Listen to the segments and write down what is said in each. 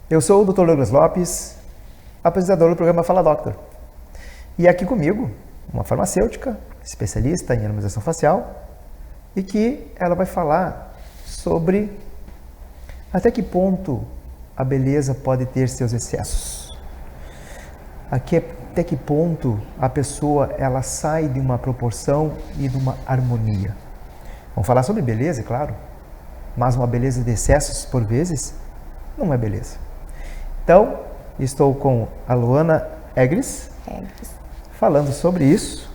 Eu sou o Dr. Douglas Lopes, apresentador do programa Fala Doctor. E aqui comigo, uma farmacêutica, especialista em harmonização facial, e que ela vai falar sobre até que ponto a beleza pode ter seus excessos. Até que ponto a pessoa ela sai de uma proporção e de uma harmonia. Vamos falar sobre beleza, é claro, mas uma beleza de excessos, por vezes, não é beleza. Então, estou com a Luana Egres, falando sobre isso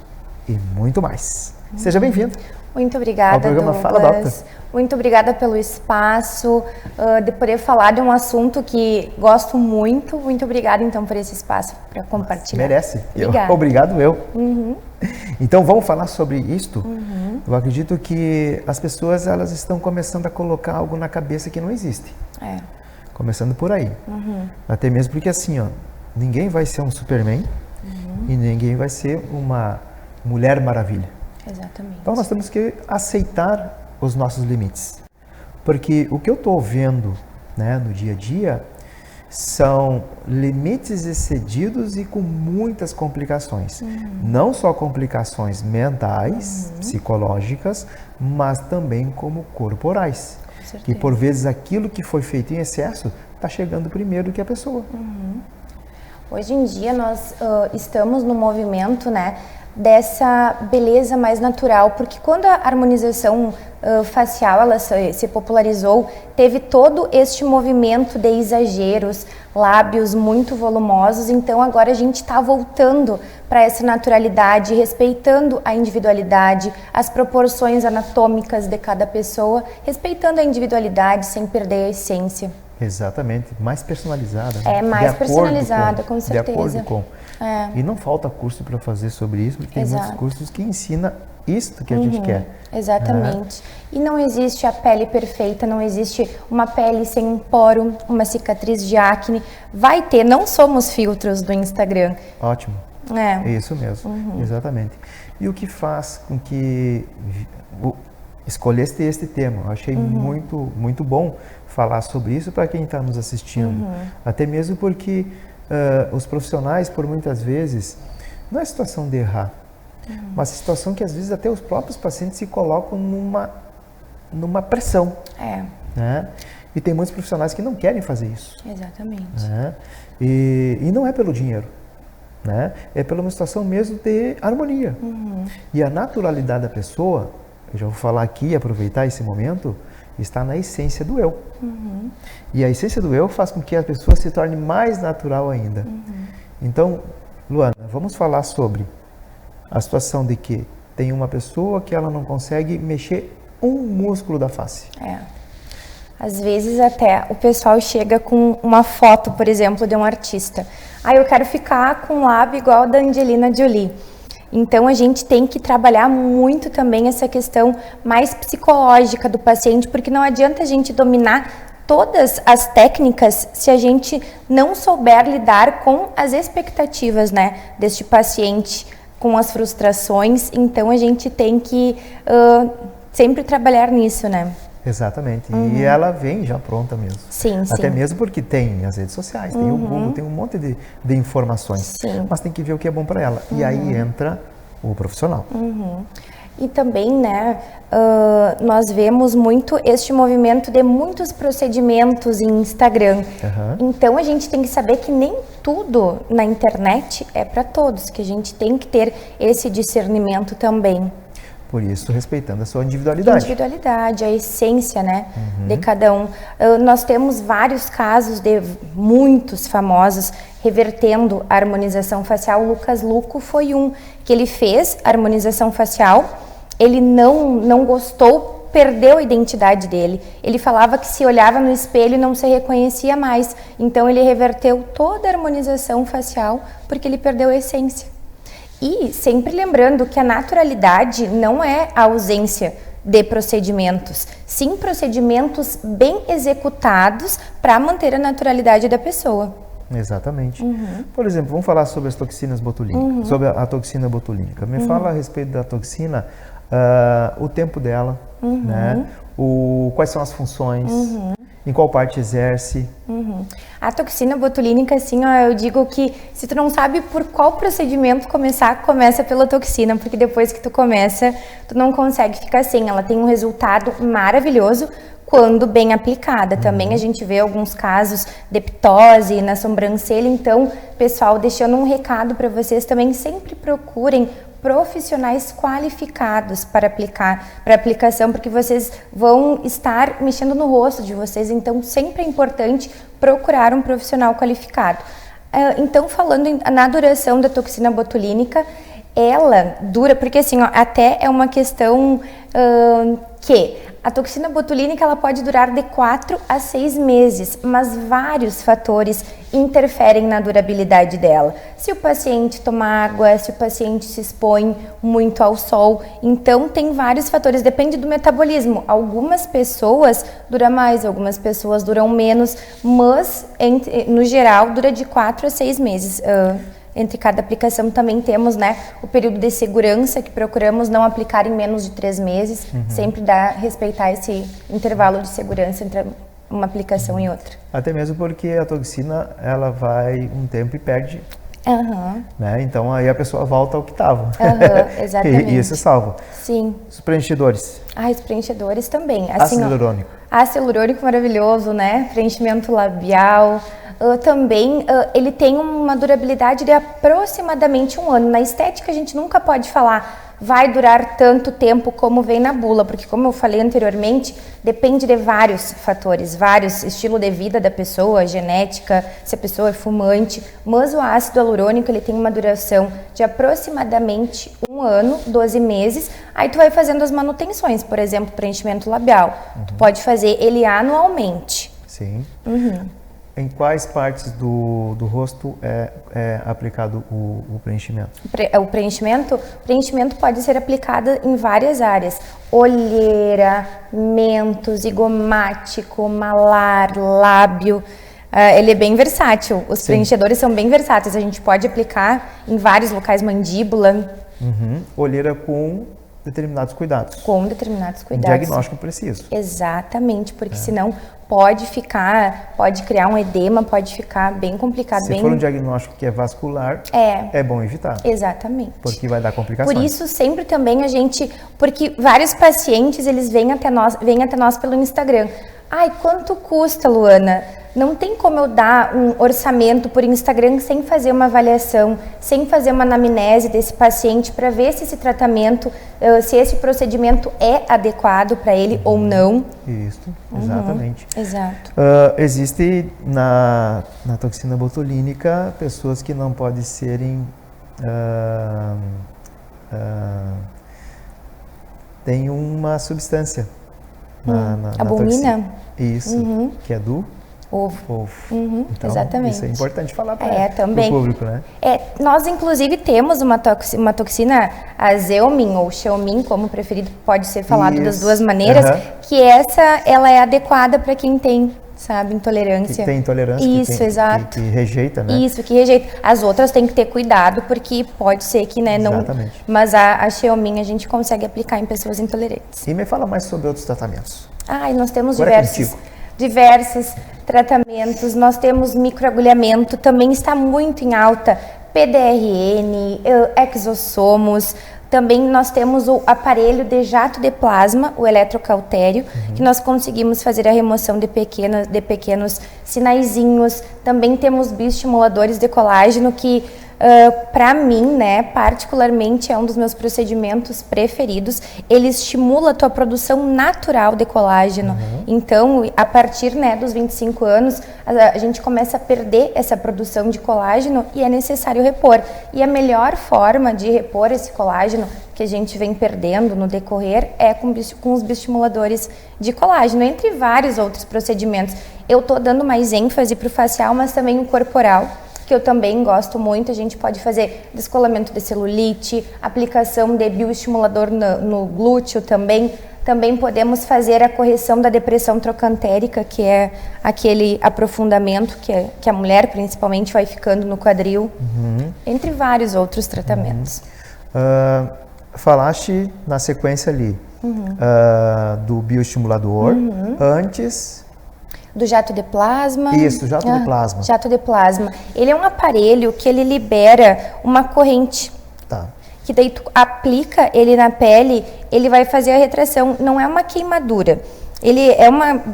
e muito mais. Seja bem-vindo. Muito obrigada, ao programa Douglas. Fala Doctor. Muito obrigada pelo espaço, de poder falar de um assunto que gosto muito. Muito obrigada, então, por esse espaço para compartilhar. Merece. Obrigada. Obrigado eu. Uhum. Então, vamos falar sobre isto. Eu acredito que as pessoas elas estão começando a colocar algo na cabeça que não existe. Começando por aí. Até mesmo porque assim, ó, ninguém vai ser um Superman e ninguém vai ser uma Mulher Maravilha. Exatamente. Então nós temos que aceitar os nossos limites. Porque o que eu estou vendo, né, no dia a dia são limites excedidos e com muitas complicações. Não só complicações mentais, psicológicas, mas também como corporais. Que por vezes aquilo que foi feito em excesso está chegando primeiro do que a pessoa. Hoje em dia nós estamos no movimento, né, dessa beleza mais natural, porque quando a harmonização facial ela se popularizou, teve todo este movimento de exageros, lábios muito volumosos, então agora a gente está voltando para essa naturalidade, respeitando a individualidade, as proporções anatômicas de cada pessoa, respeitando a individualidade sem perder a essência. Exatamente, mais personalizada. Né? É mais personalizada, com certeza. De acordo com. E não falta curso para fazer sobre isso, porque tem muitos cursos que ensinam isto que a gente quer. Exatamente. E não existe a pele perfeita, não existe uma pele sem um poro, uma cicatriz de acne. Vai ter, não somos filtros do Instagram. Ótimo. É isso mesmo, exatamente. E o que faz com que escolheste este tema? Eu achei muito bom falar sobre isso para quem está nos assistindo. Até mesmo porque os profissionais, por muitas vezes, não é situação de errar, mas situação que às vezes até os próprios pacientes se colocam numa pressão. Né? E tem muitos profissionais que não querem fazer isso. Exatamente. Né? E não é pelo dinheiro. Né? É pela uma situação mesmo de harmonia. E a naturalidade da pessoa, eu já vou falar aqui e aproveitar esse momento, está na essência do eu. E a essência do eu faz com que a pessoa se torne mais natural ainda. Então, Luana, vamos falar sobre a situação de que tem uma pessoa que ela não consegue mexer um músculo da face. Às vezes até o pessoal chega com uma foto, por exemplo, de um artista. Eu quero ficar com um lábio igual da Angelina Jolie. Então, a gente tem que trabalhar muito também essa questão mais psicológica do paciente, porque não adianta a gente dominar todas as técnicas se a gente não souber lidar com as expectativas, né, deste paciente, com as frustrações. Então, a gente tem que sempre trabalhar nisso, né? Exatamente. E ela vem já pronta mesmo. Sim, Até mesmo porque tem as redes sociais, tem o Google, tem um monte de informações. Mas tem que ver o que é bom para ela. E aí entra o profissional. E também, né, nós vemos muito este movimento de muitos procedimentos em Instagram. Então, a gente tem que saber que nem tudo na internet é para todos, que a gente tem que ter esse discernimento também. Por isso, respeitando a sua individualidade. A essência, né, de cada um. Nós temos vários casos de muitos famosos revertendo a harmonização facial. O Lucas Luco foi um que ele fez harmonização facial, ele não gostou, perdeu a identidade dele. Ele falava que se olhava no espelho não se reconhecia mais. Então, ele reverteu toda a harmonização facial porque ele perdeu a essência. E sempre lembrando que a naturalidade não é a ausência de procedimentos, sim procedimentos bem executados para manter a naturalidade da pessoa. Exatamente. Por exemplo, vamos falar sobre as toxinas botulínicas, sobre a toxina botulínica. Me fala a respeito da toxina, o tempo dela, né? Quais são as funções em qual parte exerce? A toxina botulínica, assim, ó, eu digo que se tu não sabe por qual procedimento começar, começa pela toxina, porque depois que tu começa, tu não consegue ficar sem. Ela tem um resultado maravilhoso quando bem aplicada. Também a gente vê alguns casos de ptose na sobrancelha, então, pessoal, deixando um recado para vocês também, sempre procurem profissionais qualificados para aplicação, porque vocês vão estar mexendo no rosto de vocês, então sempre é importante procurar um profissional qualificado. Então, falando na duração da toxina botulínica, ela dura, porque assim, ó, até é uma questão que a toxina botulínica ela pode durar de 4 a 6 meses, mas vários fatores interferem na durabilidade dela. Se o paciente toma água, se o paciente se expõe muito ao sol, então tem vários fatores, depende do metabolismo. Algumas pessoas duram mais, algumas pessoas duram menos, mas no geral dura de 4 a 6 meses. Entre cada aplicação também temos, né, o período de segurança, que procuramos não aplicar em menos de 3 meses, sempre respeitar esse intervalo de segurança entre uma aplicação e outra. Até mesmo porque a toxina, ela vai um tempo e perde, né? Então aí a pessoa volta ao que estava. Exatamente. E isso é salvo. Sim. Os preenchedores. Os preenchedores também. Assim, ácido hialurônico. Ácido hialurônico maravilhoso, né? Preenchimento labial. Também ele tem uma durabilidade de aproximadamente 1 ano. Na estética a gente nunca pode falar vai durar tanto tempo como vem na bula, porque como eu falei anteriormente, depende de vários fatores, vários estilo de vida da pessoa, genética, se a pessoa é fumante, mas o ácido hialurônico ele tem uma duração de aproximadamente 1 ano, 12 meses, aí tu vai fazendo as manutenções, por exemplo, preenchimento labial, tu pode fazer ele anualmente. Sim. Em quais partes do rosto é aplicado o preenchimento? O preenchimento pode ser aplicado em várias áreas. Olheira, mento, zigomático, malar, lábio. Ele é bem versátil. Os preenchedores são bem versáteis. A gente pode aplicar em vários locais, mandíbula. Olheira com determinados cuidados. Com determinados cuidados. Diagnóstico preciso. Exatamente, porque senão pode criar um edema, pode ficar bem complicado. Se for um diagnóstico que é vascular, é bom evitar. Exatamente. Porque vai dar complicações. Por isso, sempre também porque vários pacientes, eles vêm até nós pelo Instagram. Quanto custa, Luana? Não tem como eu dar um orçamento por Instagram sem fazer uma avaliação, sem fazer uma anamnese desse paciente para ver se esse tratamento, se esse procedimento é adequado para ele ou não. Isso, exatamente. Exato. Existe na toxina botulínica pessoas que não podem serem... tem uma substância na albumina? Toxina. Isso, que é do... Ovo. Então, exatamente. Isso é importante falar para o público, né? Nós, inclusive, temos uma toxina, a Xeomin ou Xeomin, como preferido, pode ser falado das duas maneiras, que ela é adequada para quem tem, intolerância. Que tem intolerância, exato. Que rejeita, né? Isso, que rejeita. As outras tem que ter cuidado, porque pode ser que, né, não... Exatamente. Mas a Xeomin a gente consegue aplicar em pessoas intolerantes. E me fala mais sobre outros tratamentos. Nós temos diversos tratamentos, nós temos microagulhamento, também está muito em alta, PDRN, exossomos, também nós temos o aparelho de jato de plasma, o eletrocautério, que nós conseguimos fazer a remoção de pequenos sinaizinhos, também temos bioestimuladores de colágeno que... para mim, né, particularmente é um dos meus procedimentos preferidos. Ele estimula a tua produção natural de colágeno. Então, a partir, né, dos 25 anos, a gente começa a perder essa produção de colágeno e é necessário repor. E a melhor forma de repor esse colágeno que a gente vem perdendo no decorrer é com os bioestimuladores de colágeno, entre vários outros procedimentos. Eu estou dando mais ênfase para o facial, mas também o corporal, que eu também gosto muito. A gente pode fazer descolamento de celulite, aplicação de bioestimulador no glúteo também. Também podemos fazer a correção da depressão trocantérica, que é aquele aprofundamento que a mulher principalmente vai ficando no quadril, entre vários outros tratamentos. Falaste na sequência ali do bioestimulador, do jato de plasma. Isso, jato de plasma. Jato de plasma. Ele é um aparelho que ele libera uma corrente. Tá. Que daí tu aplica ele na pele, ele vai fazer a retração. Não é uma queimadura. Ele é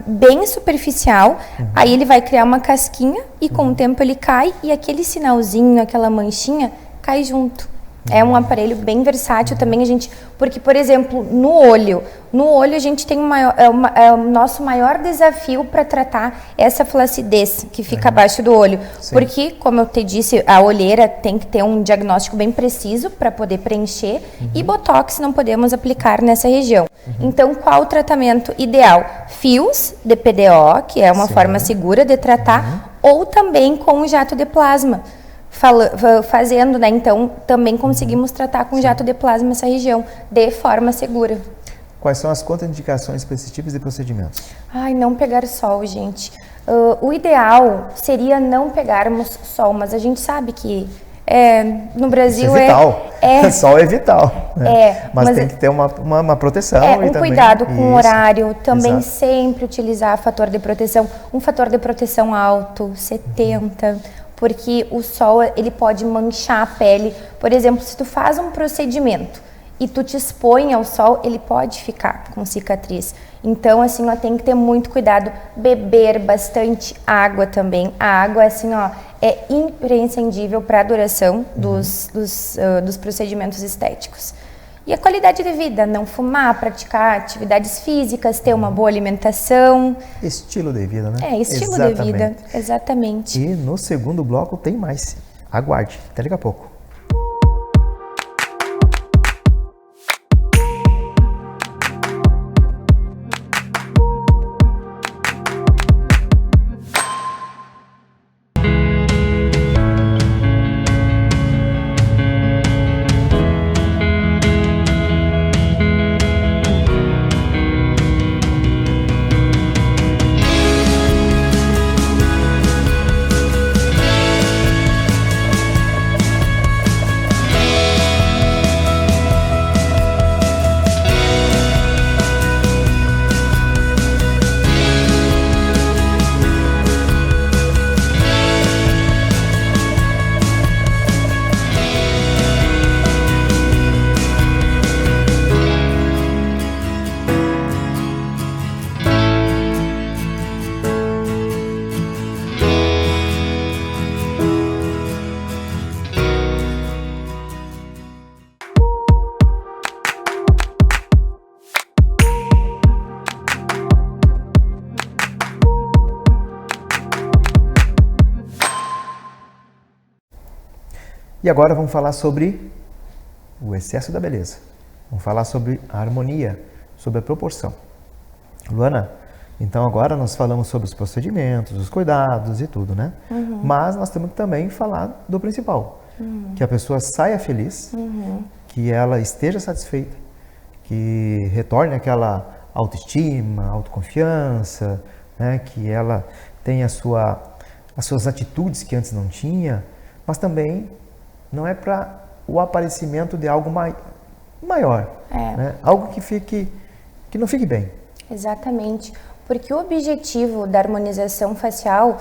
bem superficial, aí ele vai criar uma casquinha e com o tempo ele cai e aquele sinalzinho, aquela manchinha, cai junto. É um aparelho bem versátil também, porque, por exemplo, no olho a gente tem o nosso maior desafio para tratar essa flacidez que fica abaixo do olho. Sim. Porque, como eu te disse, a olheira tem que ter um diagnóstico bem preciso para poder preencher e botox não podemos aplicar nessa região. Então, qual o tratamento ideal? Fios de PDO, que é uma forma segura de tratar, ou também com o jato de plasma. Fazendo, né? Então, também conseguimos tratar com jato de plasma essa região de forma segura. Quais são as contraindicações para esses tipos de procedimentos? Não pegar sol, gente. O ideal seria não pegarmos sol, mas a gente sabe que no Brasil isso é vital. Sol é vital. Né? Mas tem que ter uma proteção. Um cuidado com o horário. Também sempre utilizar fator de proteção. Um fator de proteção alto, 70. Porque o sol, ele pode manchar a pele. Por exemplo, se tu faz um procedimento e tu te expõe ao sol, ele pode ficar com cicatriz. Então, assim, tem que ter muito cuidado. Beber bastante água também. A água, assim, é imprescindível para a duração dos procedimentos estéticos. E a qualidade de vida, não fumar, praticar atividades físicas, ter uma boa alimentação. Estilo de vida, né? Estilo de vida, exatamente. E no segundo bloco tem mais. Aguarde, até daqui a pouco. E agora vamos falar sobre o excesso da beleza. Vamos falar sobre a harmonia, sobre a proporção. Luana, então agora nós falamos sobre os procedimentos, os cuidados e tudo, né? Mas nós temos que também falar do principal. Que a pessoa saia feliz, que ela esteja satisfeita, que retorne aquela autoestima, autoconfiança, né? Que ela tenha as suas atitudes que antes não tinha, mas também não é para o aparecimento de algo maior, né? Algo que não fique bem. Exatamente, porque o objetivo da harmonização facial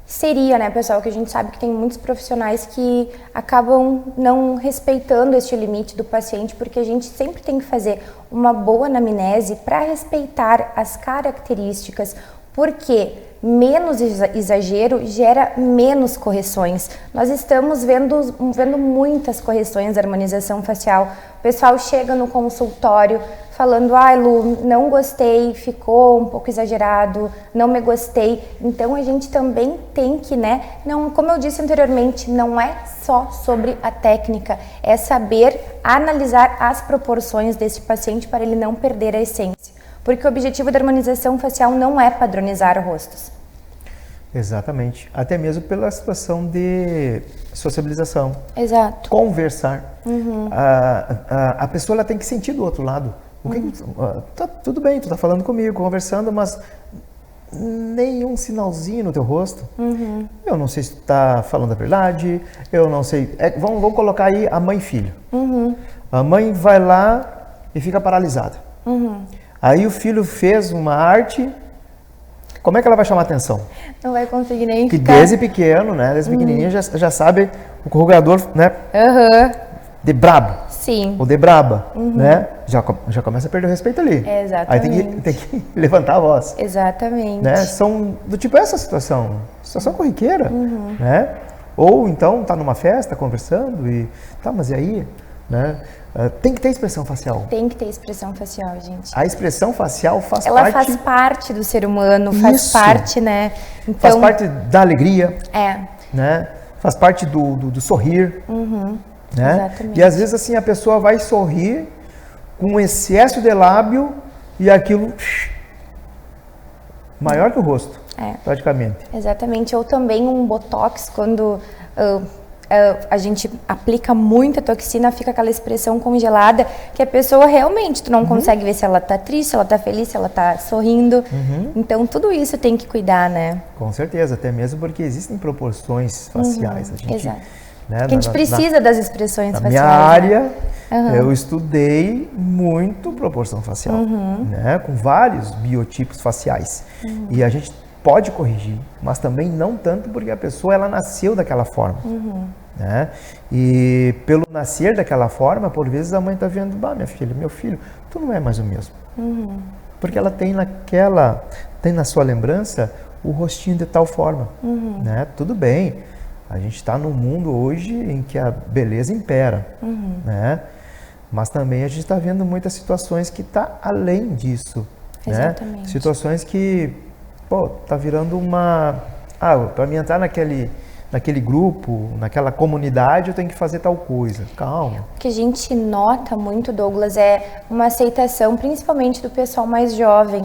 seria, né, pessoal, que a gente sabe que tem muitos profissionais que acabam não respeitando este limite do paciente, porque a gente sempre tem que fazer uma boa anamnese para respeitar as características, porque menos exagero gera menos correções. Nós estamos vendo muitas correções da harmonização facial. O pessoal chega no consultório falando, Lu, não gostei, ficou um pouco exagerado, não me gostei. Então a gente também tem que, né, não, como eu disse anteriormente, não é só sobre a técnica, é saber analisar as proporções desse paciente para ele não perder a essência. Porque o objetivo da harmonização facial não é padronizar rostos. Exatamente. Até mesmo pela situação de sociabilização. Exato. Conversar. A pessoa ela tem que sentir do outro lado. Tá, tudo bem, tu tá falando comigo, conversando, mas nenhum sinalzinho no teu rosto. Eu não sei se tu tá falando a verdade, eu não sei. Vamos colocar aí a mãe e filho. A mãe vai lá e fica paralisada. Aí o filho fez uma arte como é que ela vai chamar atenção? Não vai conseguir nem Que ficar... desde pequeno, né? Desde pequenininho já sabe o conjugador, né? De brabo. Sim. Ou de braba, né? Já começa a perder o respeito ali. Exatamente. Aí tem que levantar a voz. Exatamente. Né? São do tipo essa situação corriqueira, né? Ou então tá numa festa conversando e tá, mas e aí, né? Tem que ter expressão facial. Tem que ter expressão facial, gente. A expressão facial faz Ela parte... faz parte do ser humano, faz Isso. parte, né? Então, faz parte da alegria, É. né? Faz parte do sorrir, né? Exatamente. E às vezes assim a pessoa vai sorrir com um excesso de lábio e aquilo maior que o rosto, praticamente. Exatamente. Ou também um botox, quando a gente aplica muita toxina, fica aquela expressão congelada que a pessoa realmente, tu não consegue ver se ela tá triste, se ela tá feliz, se ela tá sorrindo. Então tudo isso tem que cuidar, né? Com certeza, até mesmo porque existem proporções faciais. A gente, Exato. né, Porque a gente precisa das expressões na faciais. minha área, né? eu estudei muito proporção facial, né, com vários biotipos faciais. E a gente pode corrigir, mas também não tanto porque a pessoa ela nasceu daquela forma. Né? E pelo nascer daquela forma, por vezes a mãe está vendo, minha filha, meu filho, tu não é mais o mesmo. Porque ela tem na sua lembrança o rostinho de tal forma. Né? Tudo bem, a gente está num mundo hoje em que a beleza impera. Né? Mas também a gente está vendo muitas situações que tá além disso. Exatamente. Né? Situações que, tá virando para mim entrar naquele grupo, naquela comunidade, eu tenho que fazer tal coisa. Calma. O que a gente nota muito, Douglas, é uma aceitação, principalmente do pessoal mais jovem.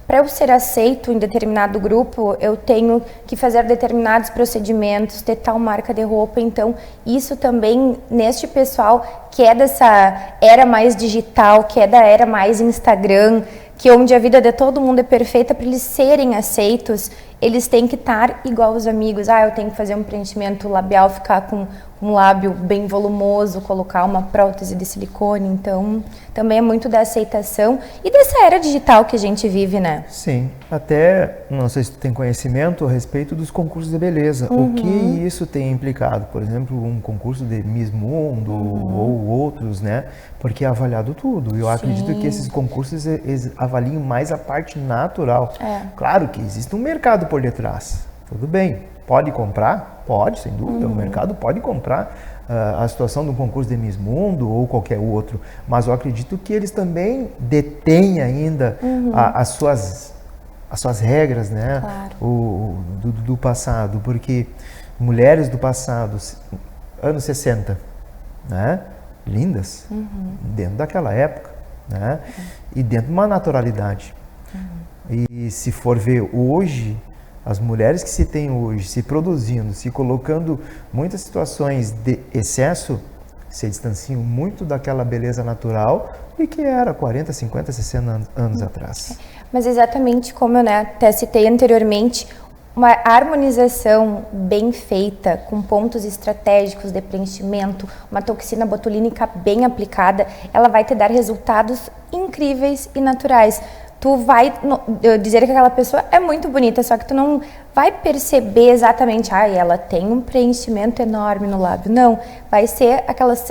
Para eu ser aceito em determinado grupo, eu tenho que fazer determinados procedimentos, ter tal marca de roupa. Então, isso também, neste pessoal que é dessa era mais digital, que é da era mais Instagram, que onde a vida de todo mundo é perfeita, para eles serem aceitos, eles têm que estar igual os amigos. Eu tenho que fazer um preenchimento labial, ficar com um lábio bem volumoso, colocar uma prótese de silicone. Então, também é muito da aceitação e dessa era digital que a gente vive, né? Sim, até, não sei se tu tem conhecimento a respeito dos concursos de beleza. O que isso tem implicado? Por exemplo, um concurso de Miss Mundo ou outros, né? Porque é avaliado tudo. Eu acredito que esses concursos avaliam mais a parte natural. Claro que existe um mercado por detrás. Tudo bem, pode comprar? Pode, sem dúvida. O mercado pode comprar a situação de um concurso de Miss Mundo ou qualquer outro. Mas eu acredito que eles também detêm ainda as suas regras, né? Claro. Do passado. Porque mulheres do passado, anos 60, né? Lindas, dentro daquela época, né? E dentro de uma naturalidade. E se for ver hoje, as mulheres que se tem hoje, se produzindo, se colocando muitas situações de excesso, se distanciam muito daquela beleza natural e que era 40, 50, 60 anos atrás. Mas exatamente como eu até citei anteriormente, uma harmonização bem feita, com pontos estratégicos de preenchimento, uma toxina botulínica bem aplicada, ela vai te dar resultados incríveis e naturais. Tu vai dizer que aquela pessoa é muito bonita, só que tu não vai perceber exatamente, ela tem um preenchimento enorme no lábio. Não, vai ser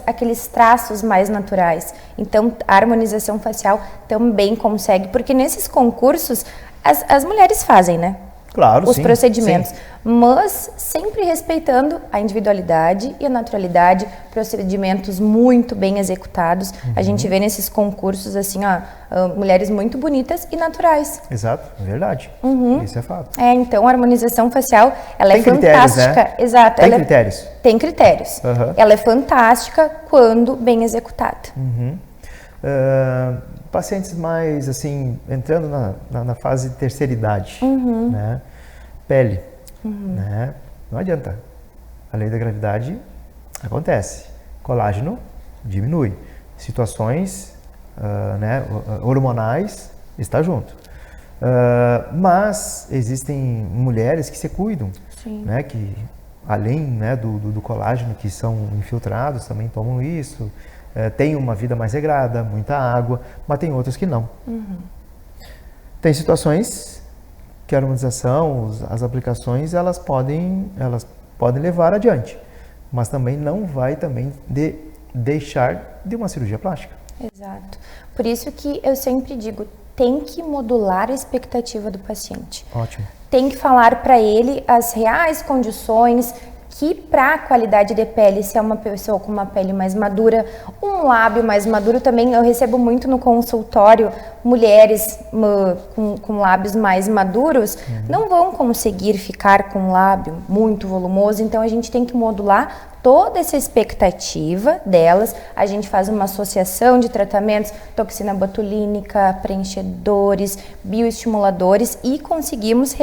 aqueles traços mais naturais. Então, a harmonização facial também consegue, porque nesses concursos, as mulheres fazem, né? Claro, os sim, procedimentos, sim. Mas sempre respeitando a individualidade e a naturalidade, procedimentos muito bem executados. A gente vê nesses concursos assim, mulheres muito bonitas e naturais. Exato, é verdade. Isso é fato. Então a harmonização facial, ela tem é fantástica. Né? Exato. Tem critérios? Tem critérios. Ela é fantástica quando bem executada. Pacientes mais, assim, entrando na fase de terceira idade, né? Pele, né? Não adianta. A lei da gravidade acontece. Colágeno diminui. Situações hormonais está junto. Mas existem mulheres que se cuidam, né? Que além, né, do colágeno, que são infiltrados, também tomam isso. Tem uma vida mais regrada, muita água, mas tem outras que não. Tem situações que porque a harmonização, as aplicações, elas podem levar adiante, mas também não vai também deixar de uma cirurgia plástica. Exato. Por isso que eu sempre digo, tem que modular a expectativa do paciente. Ótimo. Tem que falar para ele as reais condições que para a qualidade de pele, se é uma pessoa com uma pele mais madura, um lábio mais maduro também, eu recebo muito no consultório, mulheres com lábios mais maduros, não vão conseguir ficar com um lábio muito volumoso, então a gente tem que modular toda essa expectativa delas. A gente faz uma associação de tratamentos, toxina botulínica, preenchedores, bioestimuladores e conseguimos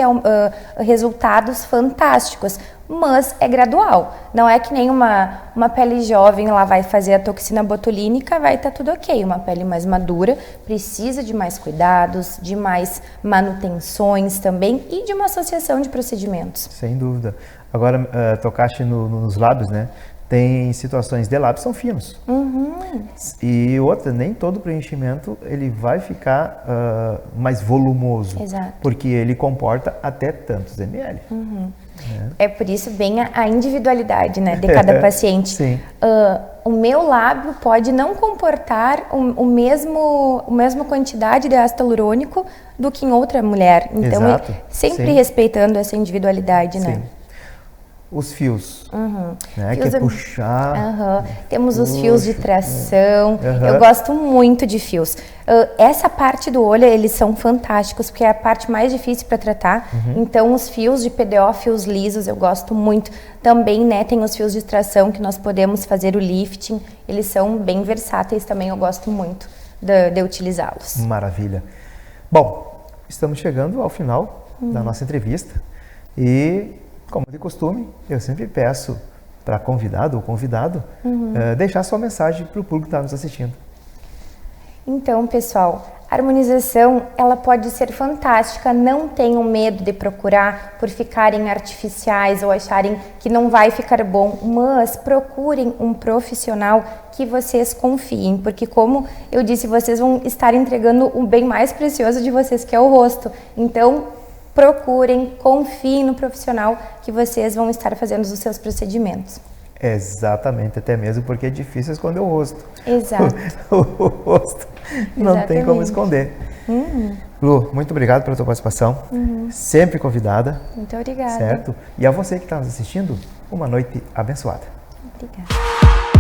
resultados fantásticos. Mas é gradual, não é que nem uma pele jovem, ela vai fazer a toxina botulínica, vai estar tudo ok. Uma pele mais madura precisa de mais cuidados, de mais manutenções também e de uma associação de procedimentos. Sem dúvida. Agora, tocaste nos lábios, né? Tem situações de lábios são finos. E outra, nem todo preenchimento ele vai ficar mais volumoso. Exato. Porque ele comporta até tantos ml. É por isso bem a individualidade, né, de cada paciente. Sim. O meu lábio pode não comportar a mesma quantidade de ácido hialurônico do que em outra mulher. Então, sempre Sim. respeitando essa individualidade, né? Sim. Os fios, né? Que é puxar. Temos os fios de tração. Eu gosto muito de fios. Essa parte do olho, eles são fantásticos, porque é a parte mais difícil para tratar. Então, os fios de PDO, fios lisos, eu gosto muito. Também, né, tem os fios de tração que nós podemos fazer o lifting. Eles são bem versáteis também, eu gosto muito de utilizá-los. Maravilha. Bom, estamos chegando ao final da nossa entrevista e, como de costume, eu sempre peço para convidado ou convidado deixar sua mensagem para o público que está nos assistindo. Então, pessoal, a harmonização, ela pode ser fantástica, não tenham medo de procurar por ficarem artificiais ou acharem que não vai ficar bom, mas procurem um profissional que vocês confiem, porque como eu disse, vocês vão estar entregando o bem mais precioso de vocês, que é o rosto. Então, procurem, confiem no profissional que vocês vão estar fazendo os seus procedimentos. Exatamente, até mesmo porque é difícil esconder o rosto. Exato. O rosto não tem como esconder. Lu, muito obrigado pela tua participação. Sempre convidada. Muito obrigada. Certo? E a você que está nos assistindo, uma noite abençoada. Obrigada.